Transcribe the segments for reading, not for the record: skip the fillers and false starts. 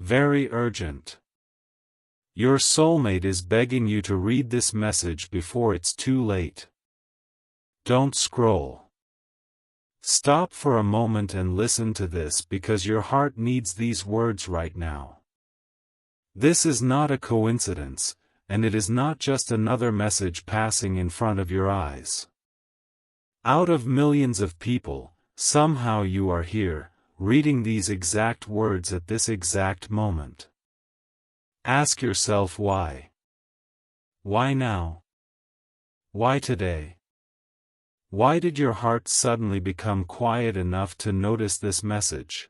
very urgent. Your soulmate is begging you to read this message before it's too late. Don't scroll. Stop for a moment and listen to this because your heart needs these words right now. This is not a coincidence, and it is not just another message passing in front of your eyes. Out of millions of people, somehow you are here, reading these exact words at this exact moment. Ask yourself why. Why now? Why today? Why did your heart suddenly become quiet enough to notice this message?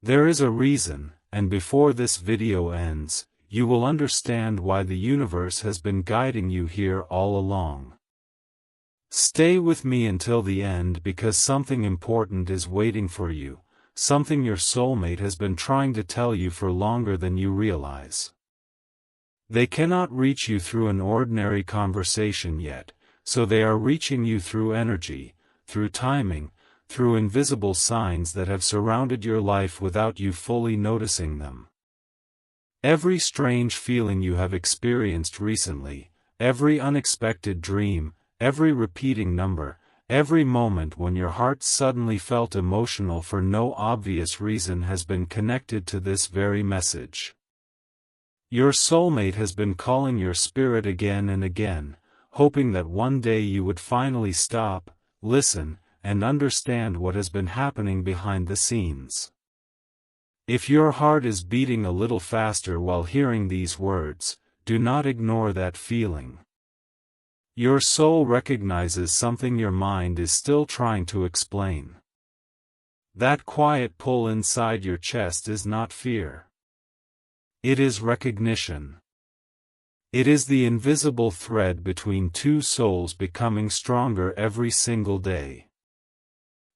There is a reason, and before this video ends, you will understand why the universe has been guiding you here all along. Stay with me until the end because something important is waiting for you. Something your soulmate has been trying to tell you for longer than you realize. They cannot reach you through an ordinary conversation yet, so they are reaching you through energy, through timing, through invisible signs that have surrounded your life without you fully noticing them. Every strange feeling you have experienced recently, every unexpected dream, every repeating number, every moment when your heart suddenly felt emotional for no obvious reason has been connected to this very message. Your soulmate has been calling your spirit again and again, hoping that one day you would finally stop, listen, and understand what has been happening behind the scenes. If your heart is beating a little faster while hearing these words, do not ignore that feeling. Your soul recognizes something your mind is still trying to explain. That quiet pull inside your chest is not fear. It is recognition. It is the invisible thread between two souls becoming stronger every single day.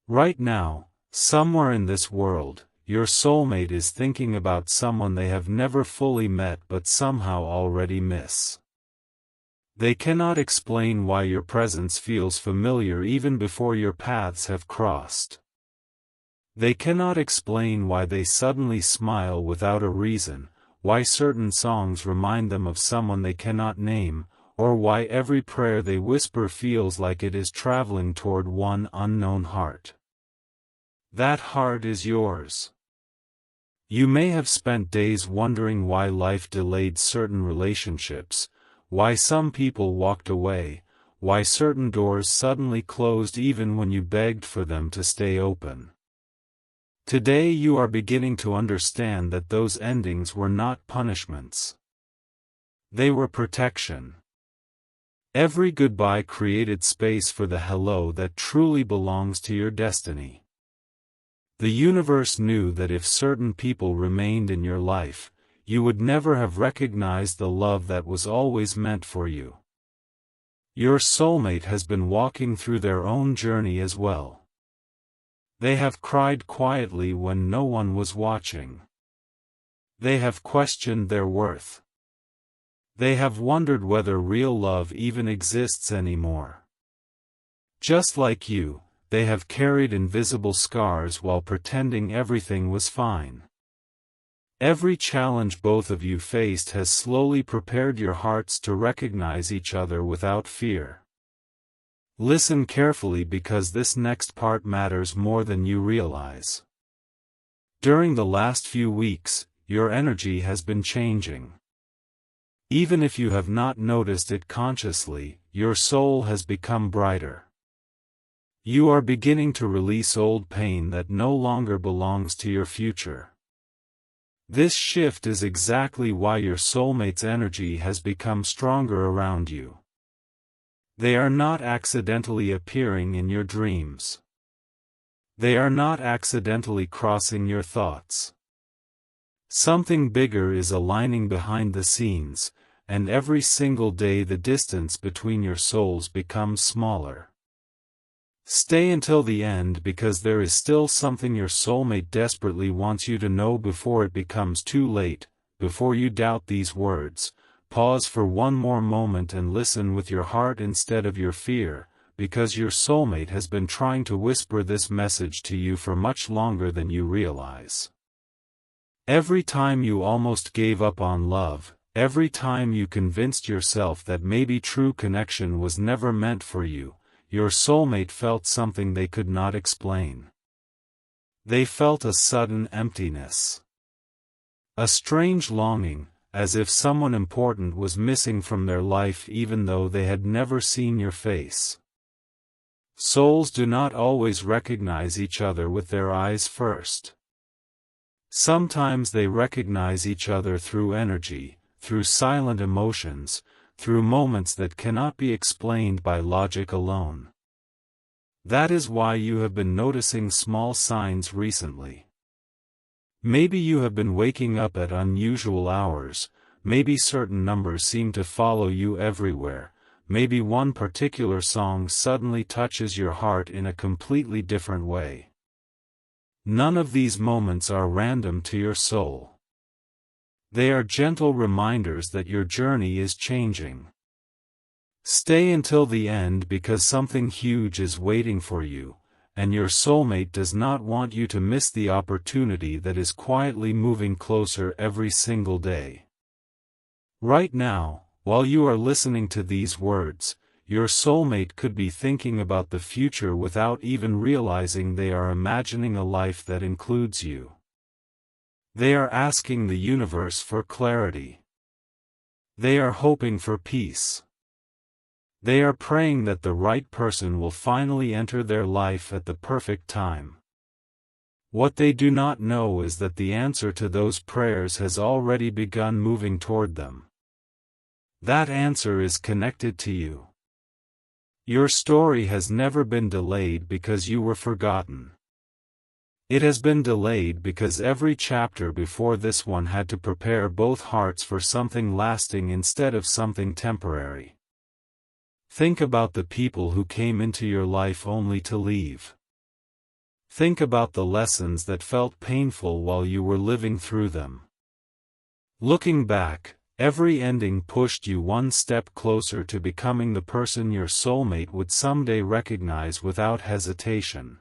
Right now, somewhere in this world, your soulmate is thinking about someone they have never fully met but somehow already miss. They cannot explain why your presence feels familiar even before your paths have crossed. They cannot explain why they suddenly smile without a reason, why certain songs remind them of someone they cannot name, or why every prayer they whisper feels like it is traveling toward one unknown heart. That heart is yours. You may have spent days wondering why life delayed certain relationships, why some people walked away, why certain doors suddenly closed even when you begged for them to stay open. Today you are beginning to understand that those endings were not punishments. They were protection. Every goodbye created space for the hello that truly belongs to your destiny. The universe knew that if certain people remained in your life, you would never have recognized the love that was always meant for you. Your soulmate has been walking through their own journey as well. They have cried quietly when no one was watching. They have questioned their worth. They have wondered whether real love even exists anymore. Just like you, they have carried invisible scars while pretending everything was fine. Every challenge both of you faced has slowly prepared your hearts to recognize each other without fear. Listen carefully because this next part matters more than you realize. During the last few weeks, your energy has been changing. Even if you have not noticed it consciously, your soul has become brighter. You are beginning to release old pain that no longer belongs to your future. This shift is exactly why your soulmate's energy has become stronger around you. They are not accidentally appearing in your dreams. They are not accidentally crossing your thoughts. Something bigger is aligning behind the scenes, and every single day the distance between your souls becomes smaller. Stay until the end because there is still something your soulmate desperately wants you to know before it becomes too late. Before you doubt these words, pause for one more moment and listen with your heart instead of your fear, because your soulmate has been trying to whisper this message to you for much longer than you realize. Every time you almost gave up on love, every time you convinced yourself that maybe true connection was never meant for you, your soulmate felt something they could not explain. They felt a sudden emptiness. A strange longing, as if someone important was missing from their life even though they had never seen your face. Souls do not always recognize each other with their eyes first. Sometimes they recognize each other through energy, through silent emotions, through moments that cannot be explained by logic alone. That is why you have been noticing small signs recently. Maybe you have been waking up at unusual hours, maybe certain numbers seem to follow you everywhere, maybe one particular song suddenly touches your heart in a completely different way. None of these moments are random to your soul. They are gentle reminders that your journey is changing. Stay until the end because something huge is waiting for you, and your soulmate does not want you to miss the opportunity that is quietly moving closer every single day. Right now, while you are listening to these words, your soulmate could be thinking about the future without even realizing they are imagining a life that includes you. They are asking the universe for clarity. They are hoping for peace. They are praying that the right person will finally enter their life at the perfect time. What they do not know is that the answer to those prayers has already begun moving toward them. That answer is connected to you. Your story has never been delayed because you were forgotten. It has been delayed because every chapter before this one had to prepare both hearts for something lasting instead of something temporary. Think about the people who came into your life only to leave. Think about the lessons that felt painful while you were living through them. Looking back, every ending pushed you one step closer to becoming the person your soulmate would someday recognize without hesitation.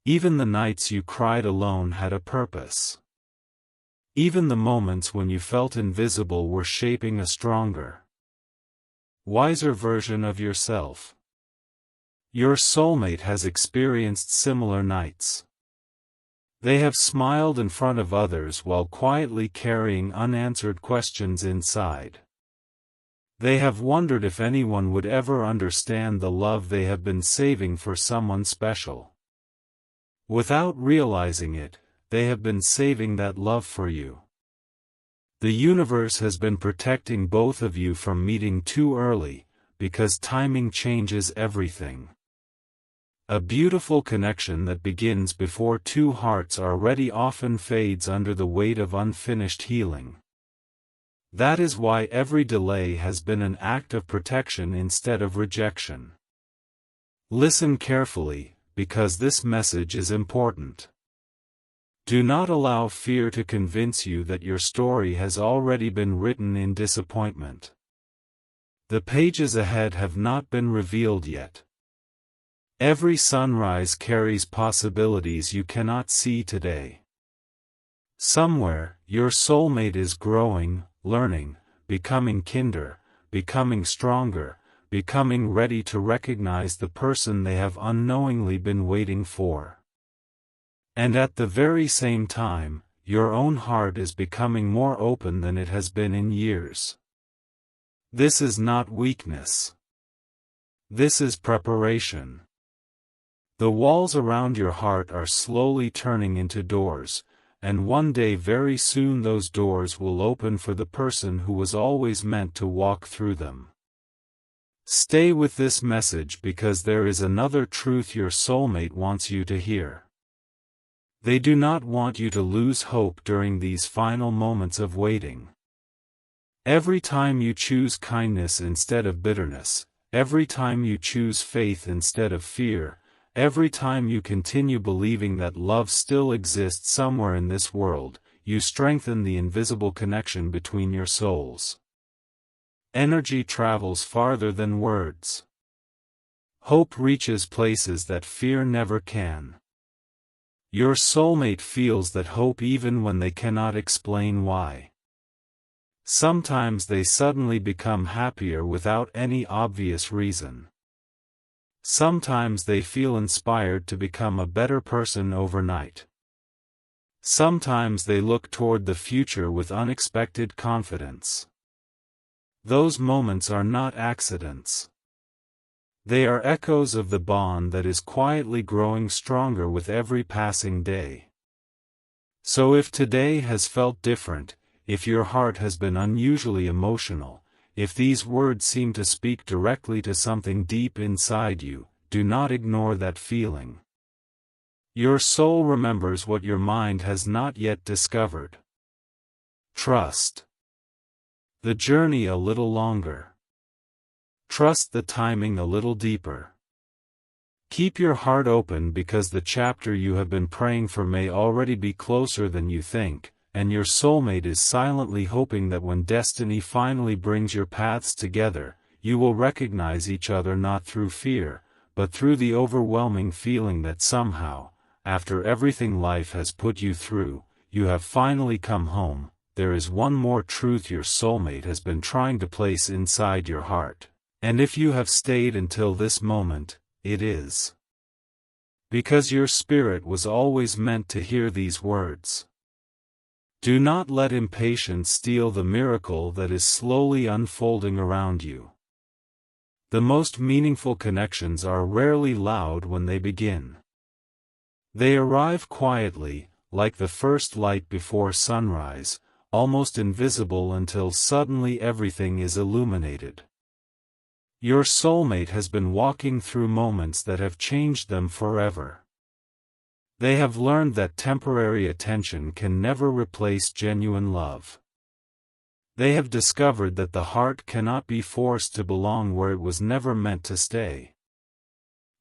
Even the nights you cried alone had a purpose. Even the moments when you felt invisible were shaping a stronger, wiser version of yourself. Your soulmate has experienced similar nights. They have smiled in front of others while quietly carrying unanswered questions inside. They have wondered if anyone would ever understand the love they have been saving for someone special. Without realizing it, they have been saving that love for you. The universe has been protecting both of you from meeting too early, because timing changes everything. A beautiful connection that begins before two hearts are ready often fades under the weight of unfinished healing. That is why every delay has been an act of protection instead of rejection. Listen carefully, because this message is important. Do not allow fear to convince you that your story has already been written in disappointment. The pages ahead have not been revealed yet. Every sunrise carries possibilities you cannot see today. Somewhere, your soulmate is growing, learning, becoming kinder, becoming stronger, becoming ready to recognize the person they have unknowingly been waiting for. And at the very same time, your own heart is becoming more open than it has been in years. This is not weakness. This is preparation. The walls around your heart are slowly turning into doors, and one day very soon those doors will open for the person who was always meant to walk through them. Stay with this message because there is another truth your soulmate wants you to hear. They do not want you to lose hope during these final moments of waiting. Every time you choose kindness instead of bitterness, every time you choose faith instead of fear, every time you continue believing that love still exists somewhere in this world, you strengthen the invisible connection between your souls. Energy travels farther than words. Hope reaches places that fear never can. Your soulmate feels that hope even when they cannot explain why. Sometimes they suddenly become happier without any obvious reason. Sometimes they feel inspired to become a better person overnight. Sometimes they look toward the future with unexpected confidence. Those moments are not accidents. They are echoes of the bond that is quietly growing stronger with every passing day. So if today has felt different, if your heart has been unusually emotional, if these words seem to speak directly to something deep inside you, do not ignore that feeling. Your soul remembers what your mind has not yet discovered. Trust the journey a little longer. Trust the timing a little deeper. Keep your heart open because the chapter you have been praying for may already be closer than you think, and your soulmate is silently hoping that when destiny finally brings your paths together, you will recognize each other not through fear, but through the overwhelming feeling that somehow, after everything life has put you through, you have finally come home. There is one more truth your soulmate has been trying to place inside your heart, and if you have stayed until this moment, it is because your spirit was always meant to hear these words. Do not let impatience steal the miracle that is slowly unfolding around you. The most meaningful connections are rarely loud when they begin. They arrive quietly, like the first light before sunrise, almost invisible until suddenly everything is illuminated. Your soulmate has been walking through moments that have changed them forever. They have learned that temporary attention can never replace genuine love. They have discovered that the heart cannot be forced to belong where it was never meant to stay.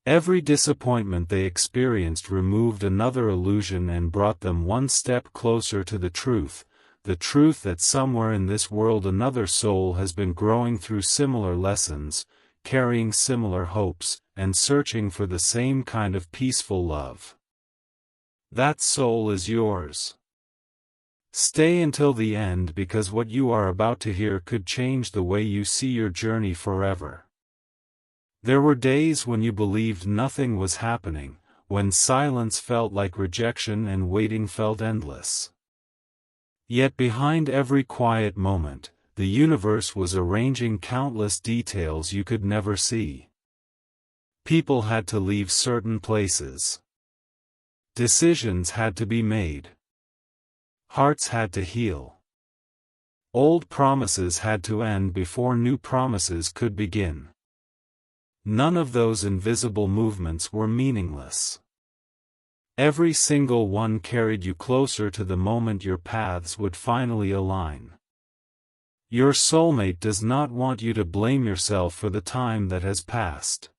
Every disappointment they experienced removed another illusion and brought them one step closer to the truth that somewhere in this world another soul has been growing through similar lessons, carrying similar hopes, and searching for the same kind of peaceful love. That soul is yours. Stay until the end because what you are about to hear could change the way you see your journey forever. There were days when you believed nothing was happening, when silence felt like rejection and waiting felt endless. Yet behind every quiet moment, the universe was arranging countless details you could never see. People had to leave certain places. Decisions had to be made. Hearts had to heal. Old promises had to end before new promises could begin. None of those invisible movements were meaningless. Every single one carried you closer to the moment your paths would finally align. Your soulmate does not want you to blame yourself for the time that has passed.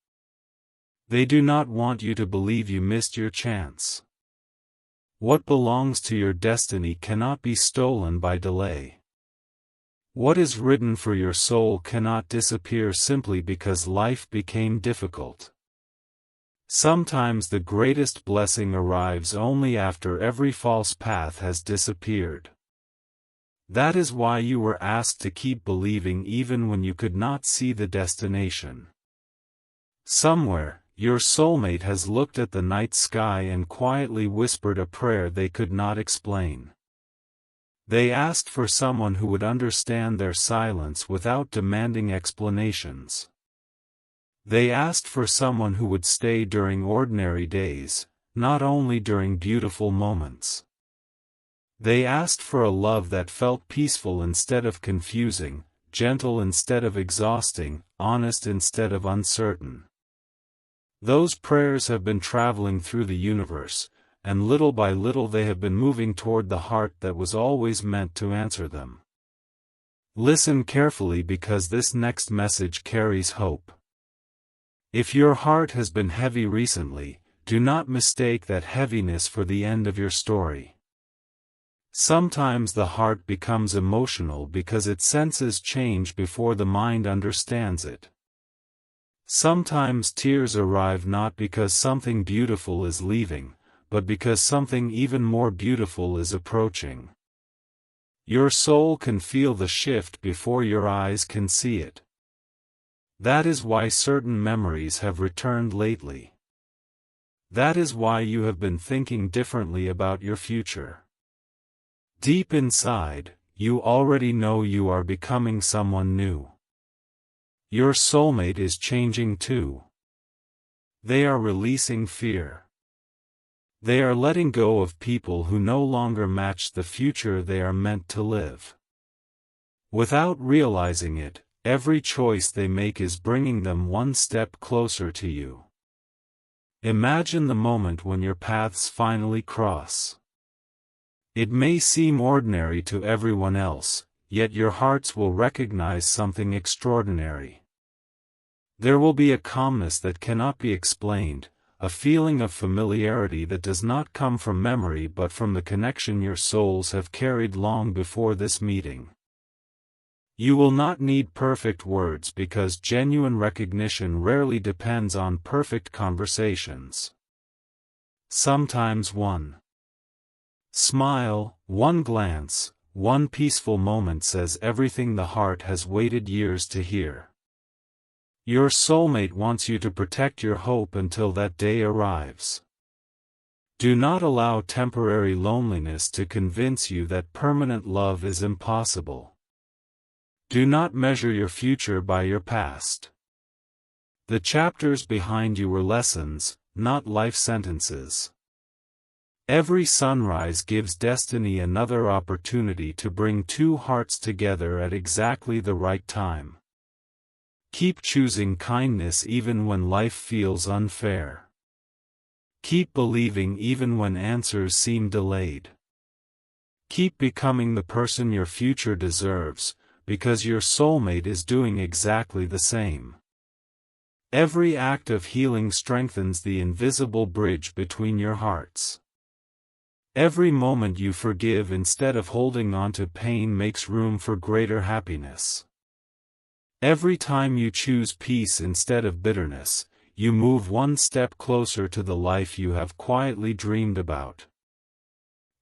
They do not want you to believe you missed your chance. What belongs to your destiny cannot be stolen by delay. What is written for your soul cannot disappear simply because life became difficult. Sometimes the greatest blessing arrives only after every false path has disappeared. That is why you were asked to keep believing even when you could not see the destination. Somewhere, your soulmate has looked at the night sky and quietly whispered a prayer they could not explain. They asked for someone who would understand their silence without demanding explanations. They asked for someone who would stay during ordinary days, not only during beautiful moments. They asked for a love that felt peaceful instead of confusing, gentle instead of exhausting, honest instead of uncertain. Those prayers have been traveling through the universe, and little by little they have been moving toward the heart that was always meant to answer them. Listen carefully because this next message carries hope. If your heart has been heavy recently, do not mistake that heaviness for the end of your story. Sometimes the heart becomes emotional because it senses change before the mind understands it. Sometimes tears arrive not because something beautiful is leaving, but because something even more beautiful is approaching. Your soul can feel the shift before your eyes can see it. That is why certain memories have returned lately. That is why you have been thinking differently about your future. Deep inside, you already know you are becoming someone new. Your soulmate is changing too. They are releasing fear. They are letting go of people who no longer match the future they are meant to live. Without realizing it, every choice they make is bringing them one step closer to you. Imagine the moment when your paths finally cross. It may seem ordinary to everyone else, yet your hearts will recognize something extraordinary. There will be a calmness that cannot be explained, a feeling of familiarity that does not come from memory but from the connection your souls have carried long before this meeting. You will not need perfect words because genuine recognition rarely depends on perfect conversations. Sometimes one smile, one glance, one peaceful moment says everything the heart has waited years to hear. Your soulmate wants you to protect your hope until that day arrives. Do not allow temporary loneliness to convince you that permanent love is impossible. Do not measure your future by your past. The chapters behind you were lessons, not life sentences. Every sunrise gives destiny another opportunity to bring two hearts together at exactly the right time. Keep choosing kindness even when life feels unfair. Keep believing even when answers seem delayed. Keep becoming the person your future deserves, because your soulmate is doing exactly the same. Every act of healing strengthens the invisible bridge between your hearts. Every moment you forgive instead of holding on to pain makes room for greater happiness. Every time you choose peace instead of bitterness, you move one step closer to the life you have quietly dreamed about.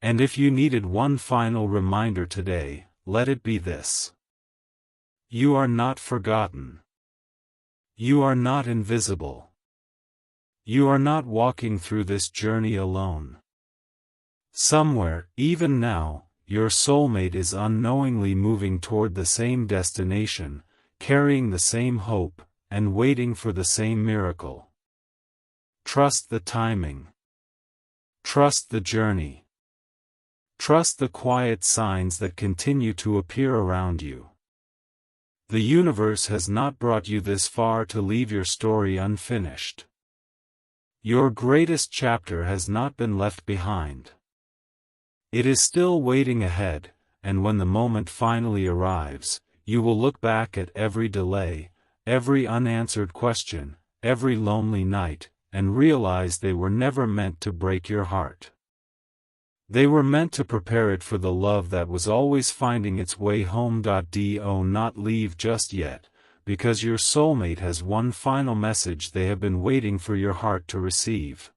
And if you needed one final reminder today, let it be this. You are not forgotten. You are not invisible. You are not walking through this journey alone. Somewhere, even now, your soulmate is unknowingly moving toward the same destination, carrying the same hope, and waiting for the same miracle. Trust the timing. Trust the journey. Trust the quiet signs that continue to appear around you. The universe has not brought you this far to leave your story unfinished. Your greatest chapter has not been left behind. It is still waiting ahead, and when the moment finally arrives, you will look back at every delay, every unanswered question, every lonely night, and realize they were never meant to break your heart. They were meant to prepare it for the love that was always finding its way home. Do not leave just yet, because your soulmate has one final message they have been waiting for your heart to receive.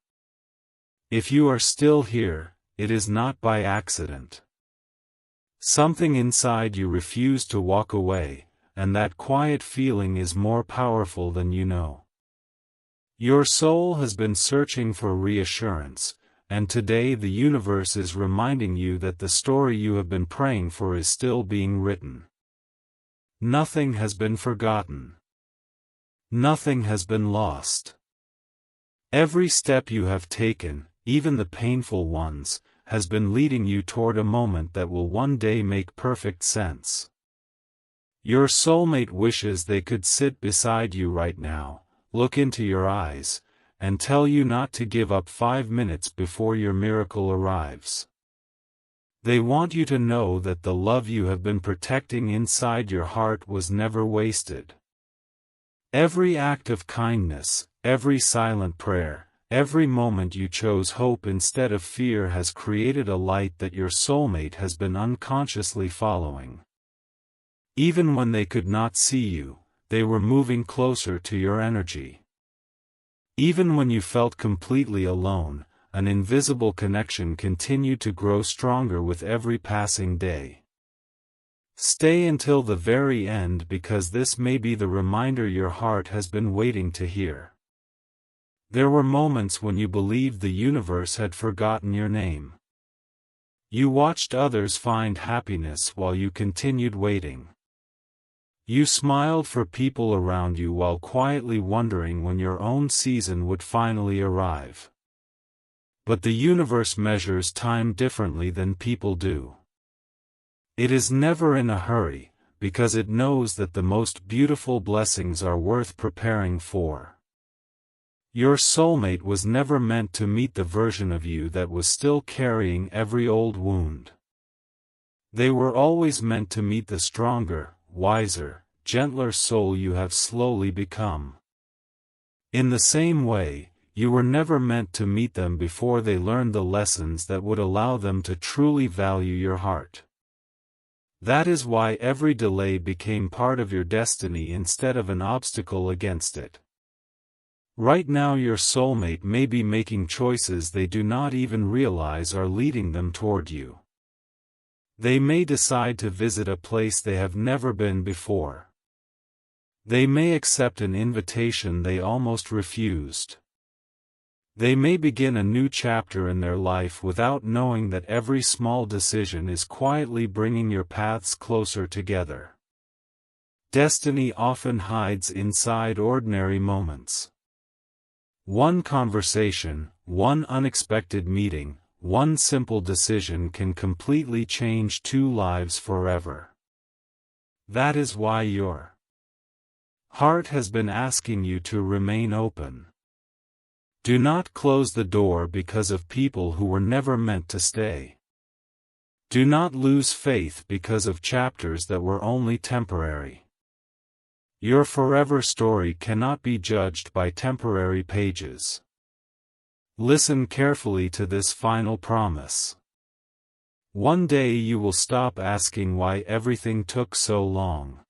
If you are still here, it is not by accident. Something inside you refused to walk away, and that quiet feeling is more powerful than you know. Your soul has been searching for reassurance, and today the universe is reminding you that the story you have been praying for is still being written. Nothing has been forgotten. Nothing has been lost. Every step you have taken, even the painful ones, has been leading you toward a moment that will one day make perfect sense. Your soulmate wishes they could sit beside you right now, look into your eyes, and tell you not to give up 5 minutes before your miracle arrives. They want you to know that the love you have been protecting inside your heart was never wasted. Every act of kindness, every silent prayer, every moment you chose hope instead of fear has created a light that your soulmate has been unconsciously following. Even when they could not see you, they were moving closer to your energy. Even when you felt completely alone, an invisible connection continued to grow stronger with every passing day. Stay until the very end, because this may be the reminder your heart has been waiting to hear. There were moments when you believed the universe had forgotten your name. You watched others find happiness while you continued waiting. You smiled for people around you while quietly wondering when your own season would finally arrive. But the universe measures time differently than people do. It is never in a hurry, because it knows that the most beautiful blessings are worth preparing for. Your soulmate was never meant to meet the version of you that was still carrying every old wound. They were always meant to meet the stronger, wiser, gentler soul you have slowly become. In the same way, you were never meant to meet them before they learned the lessons that would allow them to truly value your heart. That is why every delay became part of your destiny instead of an obstacle against it. Right now your soulmate may be making choices they do not even realize are leading them toward you. They may decide to visit a place they have never been before. They may accept an invitation they almost refused. They may begin a new chapter in their life without knowing that every small decision is quietly bringing your paths closer together. Destiny often hides inside ordinary moments. One conversation, one unexpected meeting, one simple decision can completely change two lives forever. That is why your heart has been asking you to remain open. Do not close the door because of people who were never meant to stay. Do not lose faith because of chapters that were only temporary. Your forever story cannot be judged by temporary pages. Listen carefully to this final promise. One day you will stop asking why everything took so long.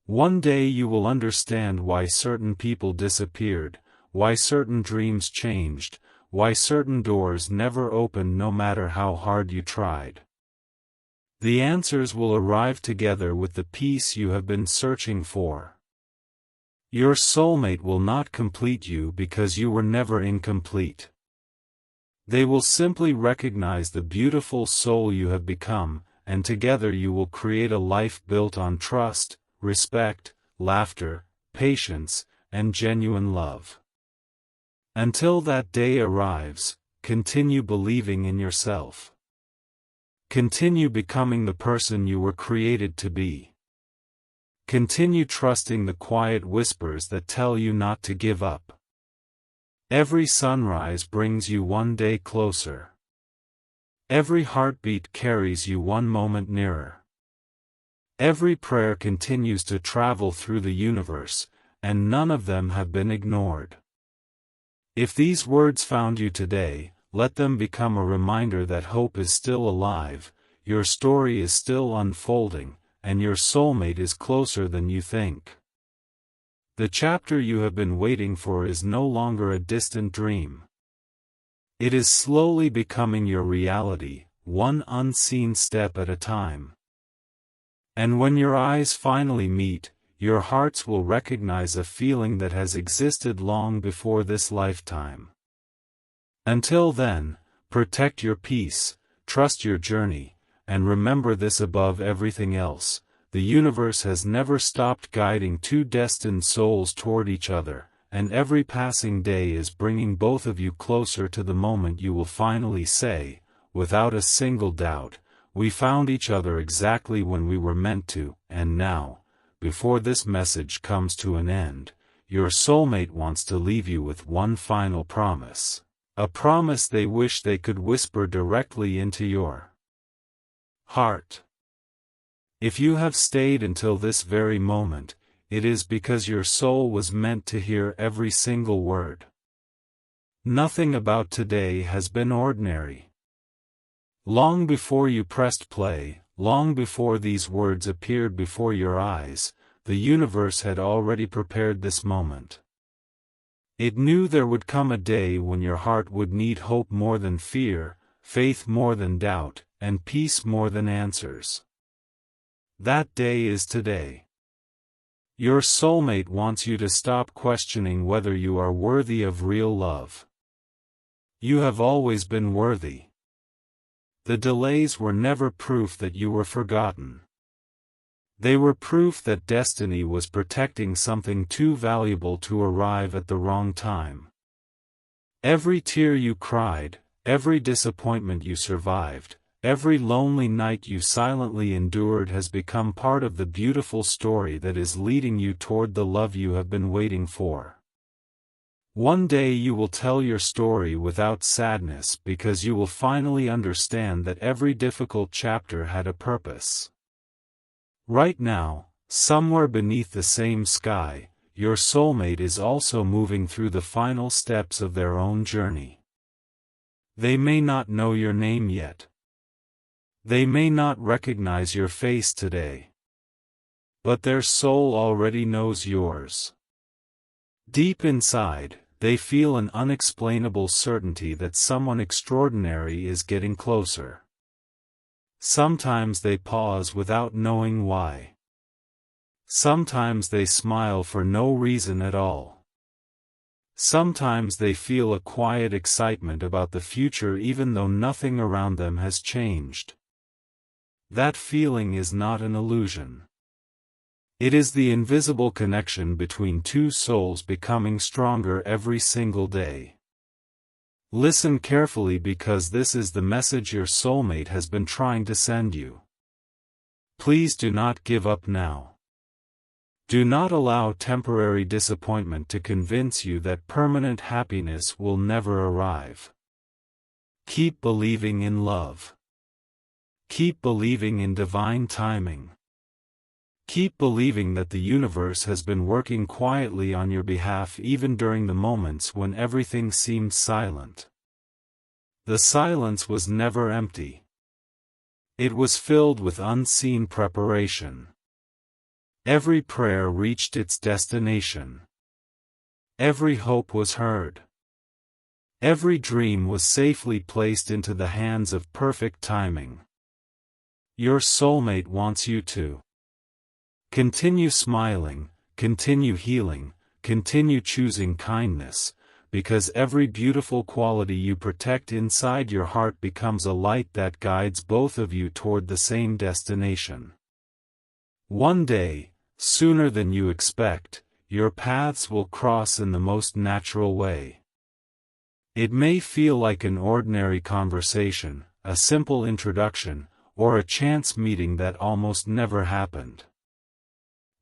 One day you will understand why certain people disappeared, why certain dreams changed, why certain doors never opened no matter how hard you tried. The answers will arrive together with the peace you have been searching for. Your soulmate will not complete you because you were never incomplete. They will simply recognize the beautiful soul you have become, and together you will create a life built on trust, respect, laughter, patience, and genuine love. Until that day arrives, continue believing in yourself. Continue becoming the person you were created to be. Continue trusting the quiet whispers that tell you not to give up. Every sunrise brings you one day closer. Every heartbeat carries you one moment nearer. Every prayer continues to travel through the universe, and none of them have been ignored. If these words found you today, let them become a reminder that hope is still alive, your story is still unfolding, and your soulmate is closer than you think. The chapter you have been waiting for is no longer a distant dream. It is slowly becoming your reality, one unseen step at a time. And when your eyes finally meet, your hearts will recognize a feeling that has existed long before this lifetime. Until then, protect your peace, trust your journey, and remember this above everything else: the universe has never stopped guiding two destined souls toward each other, and every passing day is bringing both of you closer to the moment you will finally say, without a single doubt, "We found each other exactly when we were meant to." And now, before this message comes to an end, your soulmate wants to leave you with one final promise. A promise they wish they could whisper directly into your heart. If you have stayed until this very moment, it is because your soul was meant to hear every single word. Nothing about today has been ordinary. Long before you pressed play, long before these words appeared before your eyes, the universe had already prepared this moment. It knew there would come a day when your heart would need hope more than fear, faith more than doubt, and peace more than answers. That day is today. Your soulmate wants you to stop questioning whether you are worthy of real love. You have always been worthy. The delays were never proof that you were forgotten. They were proof that destiny was protecting something too valuable to arrive at the wrong time. Every tear you cried, every disappointment you survived, every lonely night you silently endured has become part of the beautiful story that is leading you toward the love you have been waiting for. One day you will tell your story without sadness because you will finally understand that every difficult chapter had a purpose. Right now, somewhere beneath the same sky, your soulmate is also moving through the final steps of their own journey. They may not know your name yet. They may not recognize your face today. But their soul already knows yours. Deep inside, they feel an unexplainable certainty that someone extraordinary is getting closer. Sometimes they pause without knowing why. Sometimes they smile for no reason at all. Sometimes they feel a quiet excitement about the future even though nothing around them has changed. That feeling is not an illusion. It is the invisible connection between two souls becoming stronger every single day. Listen carefully because this is the message your soulmate has been trying to send you. Please do not give up now. Do not allow temporary disappointment to convince you that permanent happiness will never arrive. Keep believing in love. Keep believing in divine timing. Keep believing that the universe has been working quietly on your behalf even during the moments when everything seemed silent. The silence was never empty. It was filled with unseen preparation. Every prayer reached its destination. Every hope was heard. Every dream was safely placed into the hands of perfect timing. Your soulmate wants you to continue smiling, continue healing, continue choosing kindness, because every beautiful quality you protect inside your heart becomes a light that guides both of you toward the same destination. One day, sooner than you expect, your paths will cross in the most natural way. It may feel like an ordinary conversation, a simple introduction, or a chance meeting that almost never happened.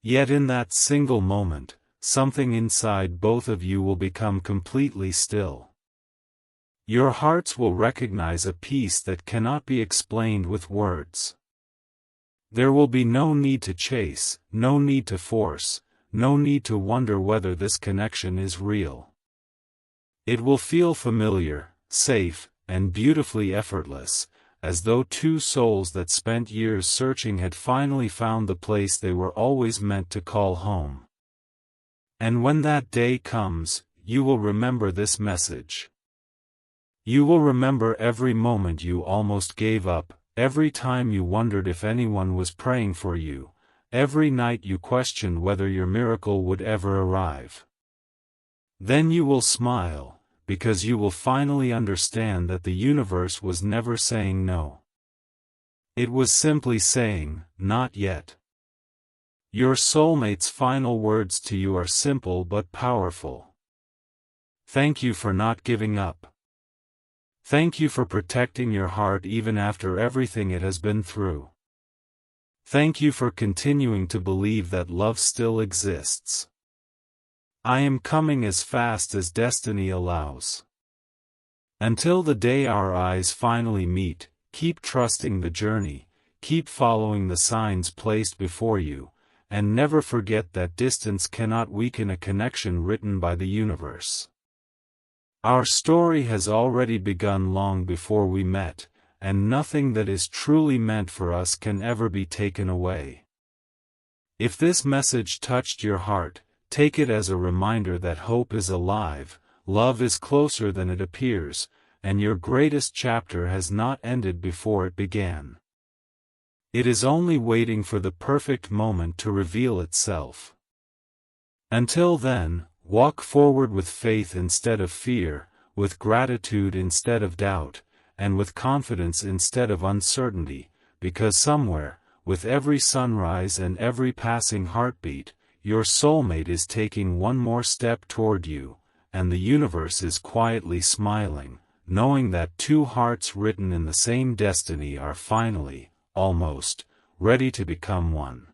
Yet in that single moment, something inside both of you will become completely still. Your hearts will recognize a peace that cannot be explained with words. There will be no need to chase, no need to force, no need to wonder whether this connection is real. It will feel familiar, safe, and beautifully effortless, as though two souls that spent years searching had finally found the place they were always meant to call home. And when that day comes, you will remember this message. You will remember every moment you almost gave up, every time you wondered if anyone was praying for you, every night you questioned whether your miracle would ever arrive. Then you will smile, because you will finally understand that the universe was never saying no. It was simply saying, not yet. Your soulmate's final words to you are simple but powerful. Thank you for not giving up. Thank you for protecting your heart even after everything it has been through. Thank you for continuing to believe that love still exists. I am coming as fast as destiny allows. Until the day our eyes finally meet, keep trusting the journey, keep following the signs placed before you, and never forget that distance cannot weaken a connection written by the universe. Our story has already begun long before we met, and nothing that is truly meant for us can ever be taken away. If this message touched your heart, Take it as a reminder that hope is alive, love is closer than it appears, and your greatest chapter has not ended before it began. It is only waiting for the perfect moment to reveal itself. Until then, walk forward with faith instead of fear, with gratitude instead of doubt, and with confidence instead of uncertainty, because somewhere, with every sunrise and every passing heartbeat, your soulmate is taking one more step toward you, and the universe is quietly smiling, knowing that two hearts written in the same destiny are finally, almost, ready to become one.